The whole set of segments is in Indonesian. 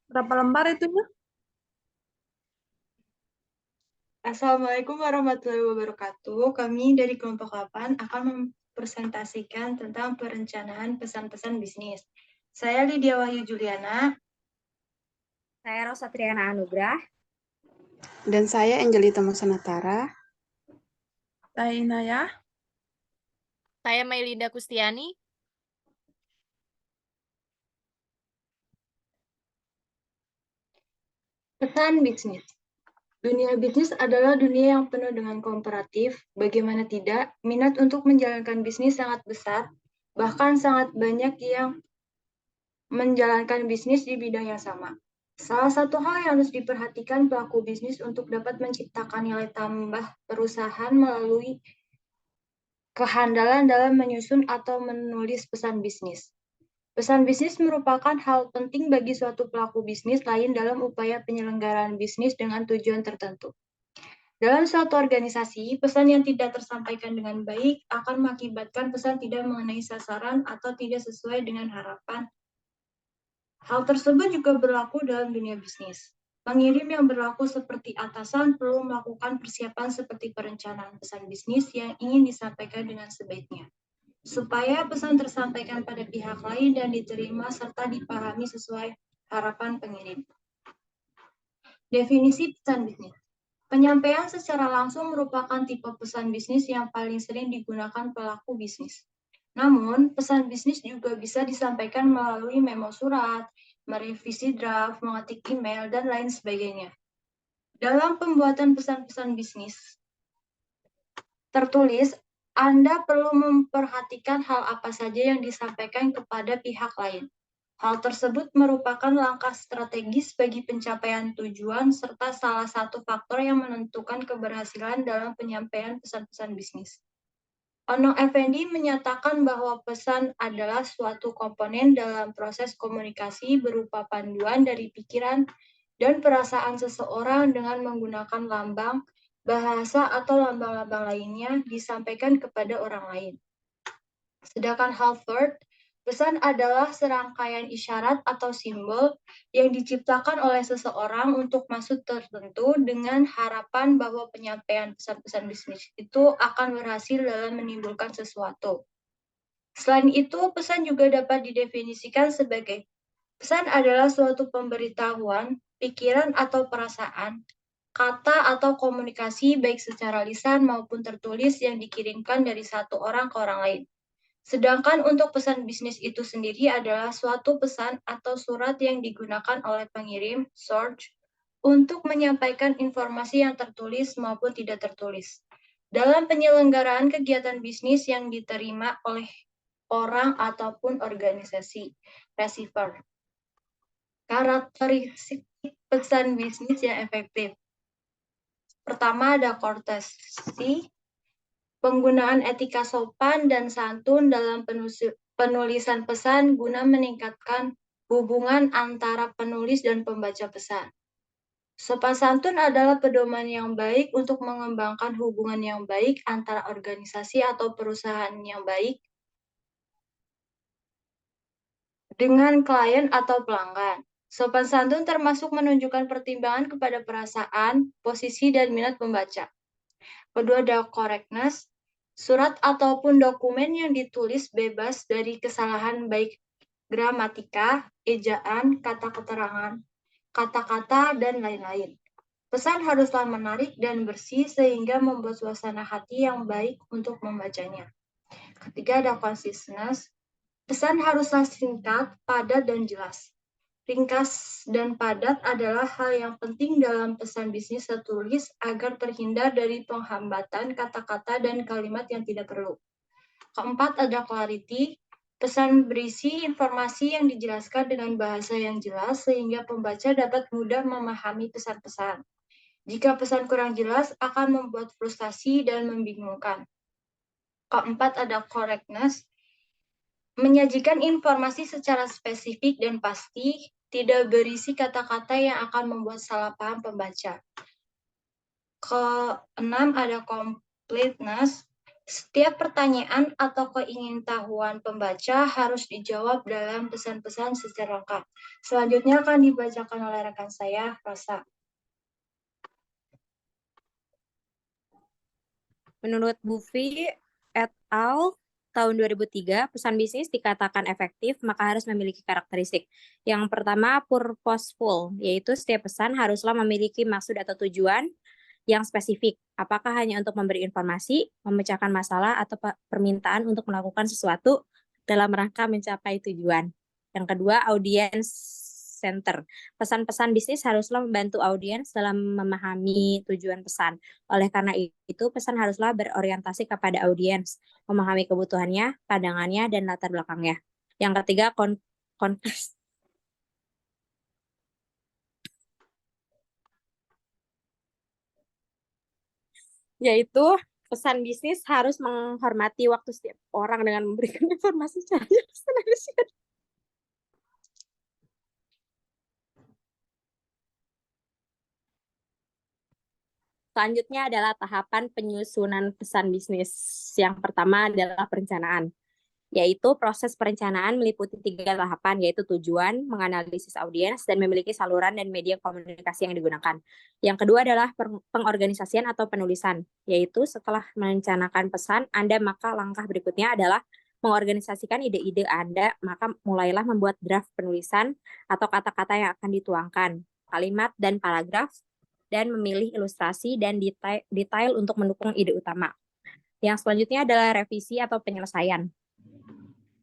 Berapa lembar itu ya? Assalamualaikum warahmatullahi wabarakatuh. Kami dari kelompok 8 akan mempresentasikan tentang perencanaan pesan-pesan bisnis. Saya Lydia Wahyu Juliana. Saya Rosa Triana Anugrah. Dan saya Angelita Musanatara. Saya Inaya. Saya Mailinda Kustiani. Pesan bisnis. Dunia bisnis adalah dunia yang penuh dengan komparatif. Bagaimana tidak, minat untuk menjalankan bisnis sangat besar, bahkan sangat banyak yang menjalankan bisnis di bidang yang sama. Salah satu hal yang harus diperhatikan pelaku bisnis untuk dapat menciptakan nilai tambah perusahaan melalui kehandalan dalam menyusun atau menulis pesan bisnis. Pesan bisnis merupakan hal penting bagi suatu pelaku bisnis lain dalam upaya penyelenggaraan bisnis dengan tujuan tertentu. Dalam suatu organisasi, pesan yang tidak tersampaikan dengan baik akan mengakibatkan pesan tidak mengenai sasaran atau tidak sesuai dengan harapan. Hal tersebut juga berlaku dalam dunia bisnis. Pengirim yang berlaku seperti atasan perlu melakukan persiapan seperti perencanaan pesan bisnis yang ingin disampaikan dengan sebaiknya, supaya pesan tersampaikan pada pihak lain dan diterima serta dipahami sesuai harapan pengirim. Definisi pesan bisnis. Penyampaian secara langsung merupakan tipe pesan bisnis yang paling sering digunakan pelaku bisnis. Namun, pesan bisnis juga bisa disampaikan melalui memo surat, merevisi draft, mengetik email, dan lain sebagainya. Dalam pembuatan pesan-pesan bisnis tertulis, Anda perlu memperhatikan hal apa saja yang disampaikan kepada pihak lain. Hal tersebut merupakan langkah strategis bagi pencapaian tujuan serta salah satu faktor yang menentukan keberhasilan dalam penyampaian pesan-pesan bisnis. Ono Effendi menyatakan bahwa pesan adalah suatu komponen dalam proses komunikasi berupa panduan dari pikiran dan perasaan seseorang dengan menggunakan lambang, bahasa, atau lambang-lambang lainnya disampaikan kepada orang lain. Sedangkan Halford, pesan adalah serangkaian isyarat atau simbol yang diciptakan oleh seseorang untuk maksud tertentu dengan harapan bahwa penyampaian pesan-pesan bisnis itu akan berhasil dalam menimbulkan sesuatu. Selain itu, pesan juga dapat didefinisikan sebagai pesan adalah suatu pemberitahuan, pikiran atau perasaan, kata atau komunikasi baik secara lisan maupun tertulis yang dikirimkan dari satu orang ke orang lain. Sedangkan untuk pesan bisnis itu sendiri adalah suatu pesan atau surat yang digunakan oleh pengirim, source, untuk menyampaikan informasi yang tertulis maupun tidak tertulis. Dalam penyelenggaraan kegiatan bisnis yang diterima oleh orang ataupun organisasi receiver. Karakteristik pesan bisnis yang efektif. Pertama ada courtesy, penggunaan etika sopan dan santun dalam penulisan pesan guna meningkatkan hubungan antara penulis dan pembaca pesan. Sopan santun adalah pedoman yang baik untuk mengembangkan hubungan yang baik antara organisasi atau perusahaan yang baik dengan klien atau pelanggan. Sopan santun termasuk menunjukkan pertimbangan kepada perasaan, posisi, dan minat pembaca. Kedua ada correctness, surat ataupun dokumen yang ditulis bebas dari kesalahan baik gramatika, ejaan, kata keterangan, kata-kata, dan lain-lain. Pesan haruslah menarik dan bersih sehingga membuat suasana hati yang baik untuk membacanya. Ketiga ada conciseness, pesan haruslah singkat, padat, dan jelas. Ringkas dan padat adalah hal yang penting dalam pesan bisnis tertulis agar terhindar dari penghambatan kata-kata dan kalimat yang tidak perlu. Keempat ada clarity, pesan berisi informasi yang dijelaskan dengan bahasa yang jelas sehingga pembaca dapat mudah memahami pesan-pesan. Jika pesan kurang jelas akan membuat frustasi dan membingungkan. Keempat ada correctness, menyajikan informasi secara spesifik dan pasti, tidak berisi kata-kata yang akan membuat salah paham pembaca. Keenam ada completeness, Setiap pertanyaan atau keingintahuan pembaca harus dijawab dalam pesan-pesan secara lengkap. Selanjutnya akan dibacakan oleh rekan saya, Rosa. Menurut Buffy et al. Tahun 2003, pesan bisnis dikatakan efektif, maka harus memiliki karakteristik. Yang pertama, purposeful, yaitu setiap pesan haruslah memiliki maksud atau tujuan yang spesifik. Apakah hanya untuk memberi informasi, memecahkan masalah, atau permintaan untuk melakukan sesuatu dalam rangka mencapai tujuan. Yang kedua, audience center. Pesan-pesan bisnis haruslah membantu audiens dalam memahami tujuan pesan. Oleh karena itu, pesan haruslah berorientasi kepada audiens, memahami kebutuhannya, pandangannya, dan latar belakangnya. Yang ketiga, konvers yaitu pesan bisnis harus menghormati waktu setiap orang dengan memberikan informasi secara jelas dan efisien. Selanjutnya adalah tahapan penyusunan pesan bisnis. Yang pertama adalah perencanaan, yaitu proses perencanaan meliputi 3 tahapan, yaitu tujuan, menganalisis audiens, dan memiliki saluran dan media komunikasi yang digunakan. Yang kedua adalah pengorganisasian atau penulisan, yaitu setelah merencanakan pesan Anda, maka langkah berikutnya adalah mengorganisasikan ide-ide Anda, maka mulailah membuat draft penulisan atau kata-kata yang akan dituangkan, kalimat dan paragraf, dan memilih ilustrasi dan detail untuk mendukung ide utama. Yang selanjutnya adalah revisi atau penyelesaian.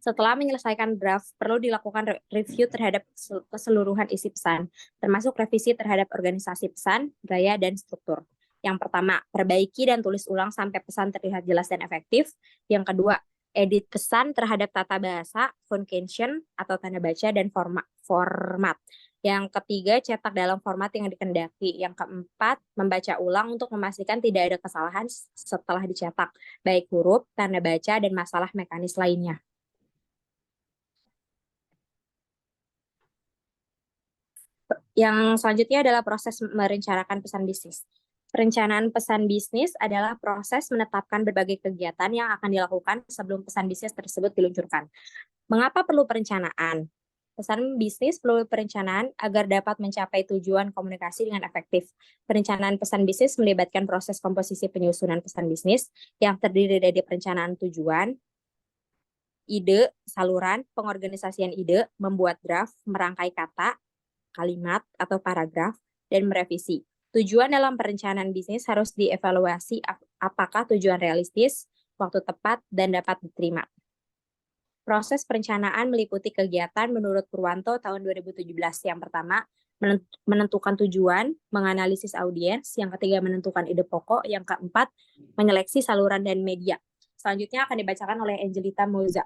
Setelah menyelesaikan draft, perlu dilakukan review terhadap keseluruhan isi pesan, termasuk revisi terhadap organisasi pesan, gaya, dan struktur. Yang pertama, perbaiki dan tulis ulang sampai pesan terlihat jelas dan efektif. Yang kedua, edit pesan terhadap tata bahasa, punctuation atau tanda baca, dan format. Yang ketiga, cetak dalam format yang dikehendaki. Yang keempat, membaca ulang untuk memastikan tidak ada kesalahan setelah dicetak, baik huruf, tanda baca, dan masalah mekanis lainnya. Yang selanjutnya adalah proses merencanakan pesan bisnis. Perencanaan pesan bisnis adalah proses menetapkan berbagai kegiatan yang akan dilakukan sebelum pesan bisnis tersebut diluncurkan. Mengapa perlu perencanaan? Pesan bisnis perlu perencanaan agar dapat mencapai tujuan komunikasi dengan efektif. Perencanaan pesan bisnis melibatkan proses komposisi penyusunan pesan bisnis yang terdiri dari perencanaan tujuan, ide, saluran, pengorganisasian ide, membuat draft, merangkai kata, kalimat, atau paragraf, dan merevisi. Tujuan dalam perencanaan bisnis harus dievaluasi apakah tujuan realistis, waktu tepat, dan dapat diterima. Proses perencanaan meliputi kegiatan menurut Purwanto tahun 2017. Yang pertama, menentukan tujuan, menganalisis audiens. Yang ketiga, menentukan ide pokok. Yang keempat, menyeleksi saluran dan media. Selanjutnya akan dibacakan oleh Angelita Moza.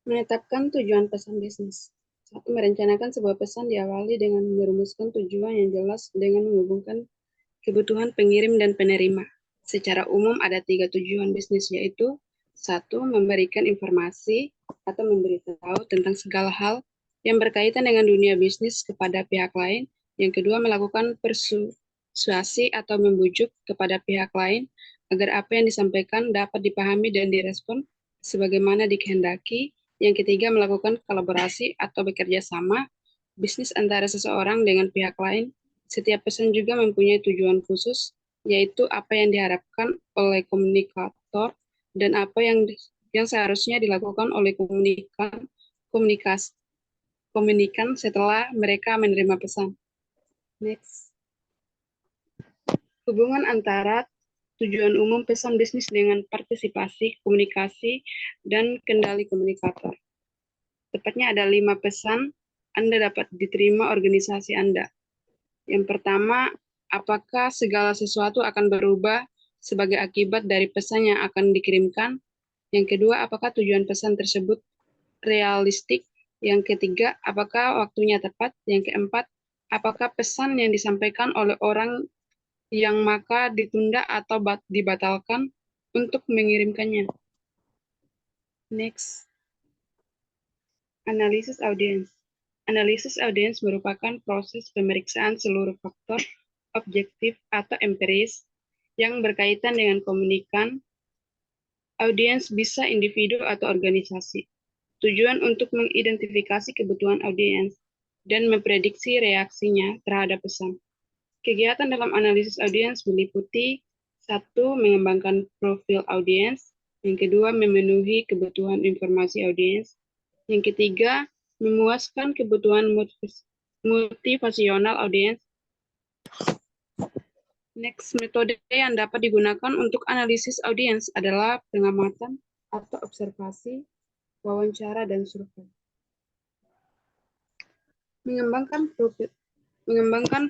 Menetapkan tujuan pesan bisnis. 1. Merencanakan sebuah pesan diawali dengan merumuskan tujuan yang jelas dengan menghubungkan kebutuhan pengirim dan penerima. Secara umum ada 3 tujuan bisnis, yaitu 1. Memberikan informasi atau memberitahu tentang segala hal yang berkaitan dengan dunia bisnis kepada pihak lain. Yang kedua, melakukan persuasi atau membujuk kepada pihak lain agar apa yang disampaikan dapat dipahami dan direspon sebagaimana dikehendaki. Yang ketiga, melakukan kolaborasi atau bekerja sama bisnis antara seseorang dengan pihak lain. Setiap pesan juga mempunyai tujuan khusus, yaitu apa yang diharapkan oleh komunikator dan apa yang seharusnya dilakukan oleh komunikan setelah mereka menerima pesan. Next. Hubungan antara tujuan umum pesan bisnis dengan partisipasi, komunikasi, dan kendali komunikator. Tepatnya ada 5 pesan Anda dapat diterima organisasi Anda. Yang pertama, apakah segala sesuatu akan berubah sebagai akibat dari pesan yang akan dikirimkan? Yang kedua, apakah tujuan pesan tersebut realistik? Yang ketiga, apakah waktunya tepat? Yang keempat, apakah pesan yang disampaikan oleh orang yang maka ditunda atau dibatalkan untuk mengirimkannya. Next. Analisis audiens. Analisis audiens merupakan proses pemeriksaan seluruh faktor objektif atau empiris yang berkaitan dengan komunikan, audiens bisa individu atau organisasi. Tujuan untuk mengidentifikasi kebutuhan audiens dan memprediksi reaksinya terhadap pesan. Kegiatan dalam analisis audiens meliputi: 1. Mengembangkan profil audiens. Yang kedua, memenuhi kebutuhan informasi audiens. Yang ketiga, memuaskan kebutuhan motivasional audiens. Next, metode yang dapat digunakan untuk analisis audiens adalah pengamatan atau observasi, wawancara, dan survei. Mengembangkan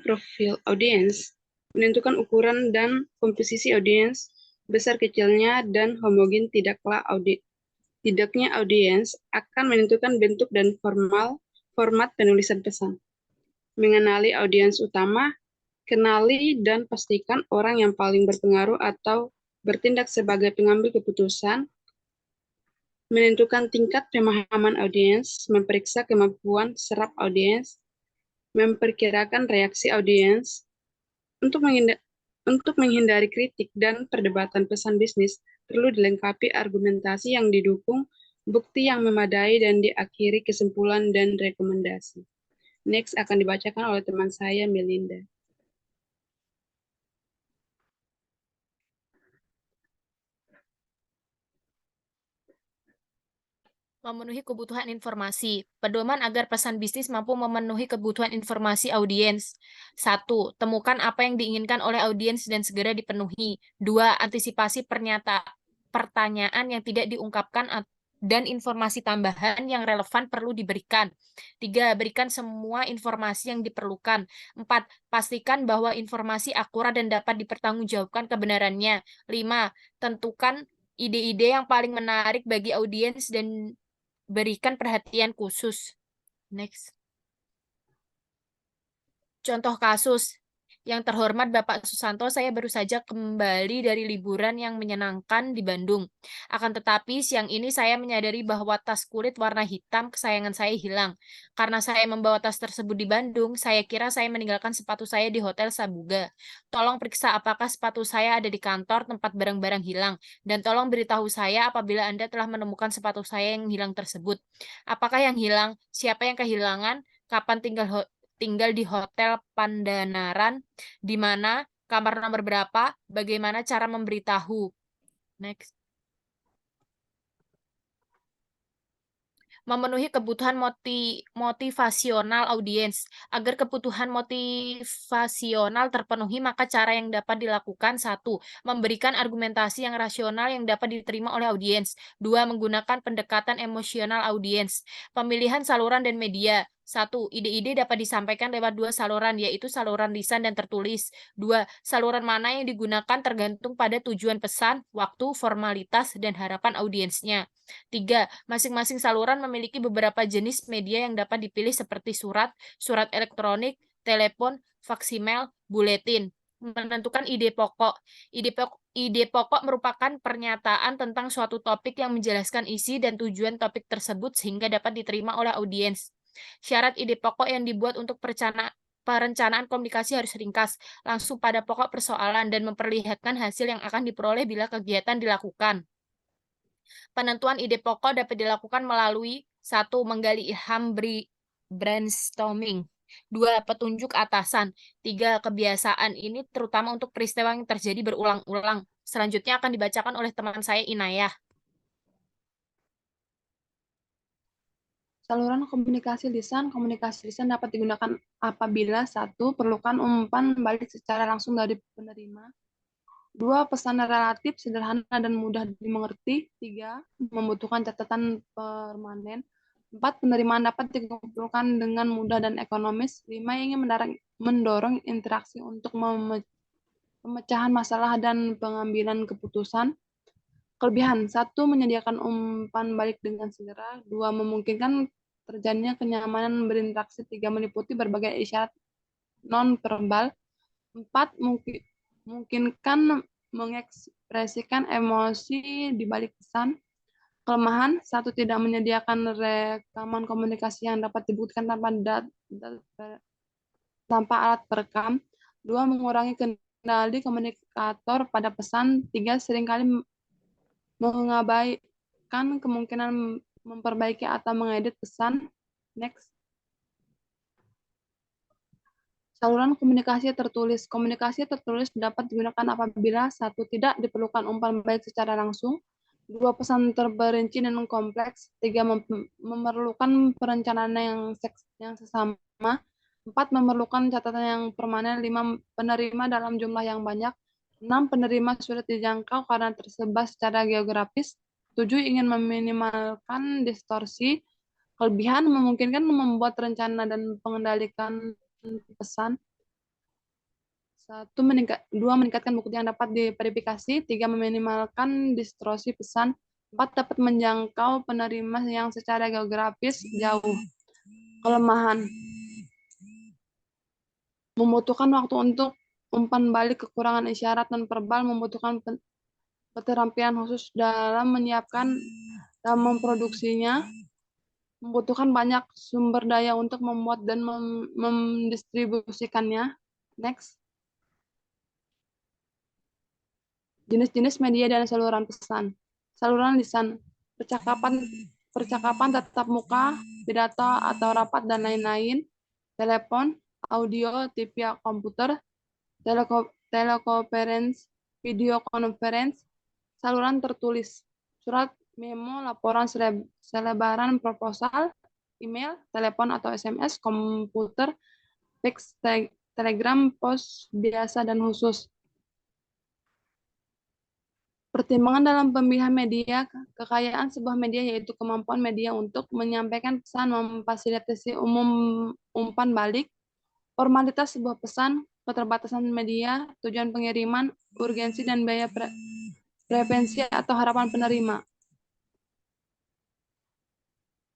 profil audiens, menentukan ukuran dan komposisi audiens, besar kecilnya dan homogen tidaknya audiens akan menentukan bentuk dan format penulisan pesan. Mengenali audiens utama, kenali dan pastikan orang yang paling berpengaruh atau bertindak sebagai pengambil keputusan, menentukan tingkat pemahaman audiens, memeriksa kemampuan serap audiens, memperkirakan reaksi audiens. Untuk menghindari kritik dan perdebatan pesan bisnis, perlu dilengkapi argumentasi yang didukung bukti yang memadai dan diakhiri kesimpulan dan rekomendasi. Next akan dibacakan oleh teman saya, Melinda. Memenuhi kebutuhan informasi. Pedoman agar pesan bisnis mampu memenuhi kebutuhan informasi audiens. 1. Temukan apa yang diinginkan oleh audiens dan segera dipenuhi. 2. Antisipasi pertanyaan yang tidak diungkapkan dan informasi tambahan yang relevan perlu diberikan. 3. Berikan semua informasi yang diperlukan. 4. Pastikan bahwa informasi akurat dan dapat dipertanggungjawabkan kebenarannya. 5. Tentukan ide-ide yang paling menarik bagi audiens dan berikan perhatian khusus. Next. Contoh kasus. Yang terhormat Bapak Susanto, saya baru saja kembali dari liburan yang menyenangkan di Bandung. Akan tetapi siang ini saya menyadari bahwa tas kulit warna hitam kesayangan saya hilang. Karena saya membawa tas tersebut di Bandung, saya kira saya meninggalkan sepatu saya di Hotel Sabuga. Tolong periksa apakah sepatu saya ada di kantor tempat barang-barang hilang. Dan tolong beritahu saya apabila Anda telah menemukan sepatu saya yang hilang tersebut. Apakah yang hilang? Siapa yang kehilangan? Kapan tinggal di Hotel Pandanaran, di mana, kamar nomor berapa, bagaimana cara memberitahu. Next. Memenuhi kebutuhan motivasional audiens. Agar kebutuhan motivasional terpenuhi, maka cara yang dapat dilakukan: 1. Memberikan argumentasi yang rasional yang dapat diterima oleh audiens. 2. Menggunakan pendekatan emosional audiens. Pemilihan saluran dan media. 1. Ide-ide dapat disampaikan lewat 2 saluran, yaitu saluran lisan dan tertulis. 2. Saluran mana yang digunakan tergantung pada tujuan pesan, waktu, formalitas, dan harapan audiensnya. 3. Masing-masing saluran memiliki beberapa jenis media yang dapat dipilih seperti surat, surat elektronik, telepon, faksimil, buletin. Menentukan ide pokok. Ide pokok merupakan pernyataan tentang suatu topik yang menjelaskan isi dan tujuan topik tersebut sehingga dapat diterima oleh audiens. Syarat ide pokok yang dibuat untuk perencanaan komunikasi harus ringkas, langsung pada pokok persoalan, dan memperlihatkan hasil yang akan diperoleh bila kegiatan dilakukan. Penentuan ide pokok dapat dilakukan melalui: 1. Menggali ilham brainstorming. 2. Petunjuk atasan. 3. Kebiasaan ini terutama untuk peristiwa yang terjadi berulang-ulang. Selanjutnya akan dibacakan oleh teman saya, Inayah. Saluran komunikasi lisan. Komunikasi lisan dapat digunakan apabila: 1. Perlukan umpan balik secara langsung dari penerima. 2. Pesan relatif, sederhana, dan mudah dimengerti. 3. Membutuhkan catatan permanen. 4. Penerimaan dapat dikumpulkan dengan mudah dan ekonomis. 5. Ingin mendorong interaksi untuk pemecahan masalah dan pengambilan keputusan. Kelebihan: 1. Menyediakan umpan balik dengan segera. 2. Memungkinkan terjadinya kenyamanan berinteraksi. 3. Meliputi berbagai isyarat non-verbal. 4. Memungkinkan mengekspresikan emosi di balik pesan. Kelemahan: 1. Tidak menyediakan rekaman komunikasi yang dapat dibuktikan tanpa alat perekam. 2. Mengurangi kendali komunikator pada pesan. 3. Seringkali mengabaikan kemungkinan memperbaiki atau mengedit pesan. Next. Saluran komunikasi tertulis. Komunikasi tertulis dapat digunakan apabila 1. Tidak diperlukan umpan balik secara langsung. 2. Pesan terperinci dan kompleks. 3. Memerlukan perencanaan yang sesama. 4. Memerlukan catatan yang permanen. 5. Penerima dalam jumlah yang banyak. 6. Penerima sulit dijangkau karena tersebar secara geografis. 7. Ingin meminimalkan distorsi. Kelebihan memungkinkan membuat rencana dan mengendalikan pesan. 2. Meningkatkan bukti yang dapat diverifikasi. 3. Meminimalkan distorsi pesan. 4. Dapat menjangkau penerima yang secara geografis jauh. Kelemahan membutuhkan waktu untuk umpan balik, kekurangan isyarat non verbal, membutuhkan keterampilan khusus dalam menyiapkan dan memproduksinya, membutuhkan banyak sumber daya untuk membuat dan mendistribusikannya. Next. Jenis-jenis media dan saluran pesan. Saluran lisan, percakapan tatap muka, pidato atau rapat dan lain-lain, telepon, audio, TV, komputer, telekonferensi, video conference, saluran tertulis, surat, memo, laporan selebaran, proposal, email, telepon atau SMS, komputer, fax, telegram, pos biasa dan khusus. Pertimbangan dalam pemilihan media, kekayaan sebuah media yaitu kemampuan media untuk menyampaikan pesan, memfasilitasi umpan balik, formalitas sebuah pesan, keterbatasan media, tujuan pengiriman, urgensi dan biaya preferensi atau harapan penerima.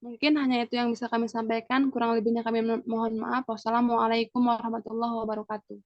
Mungkin hanya itu yang bisa kami sampaikan, kurang lebihnya kami mohon maaf. Wassalamualaikum warahmatullahi wabarakatuh.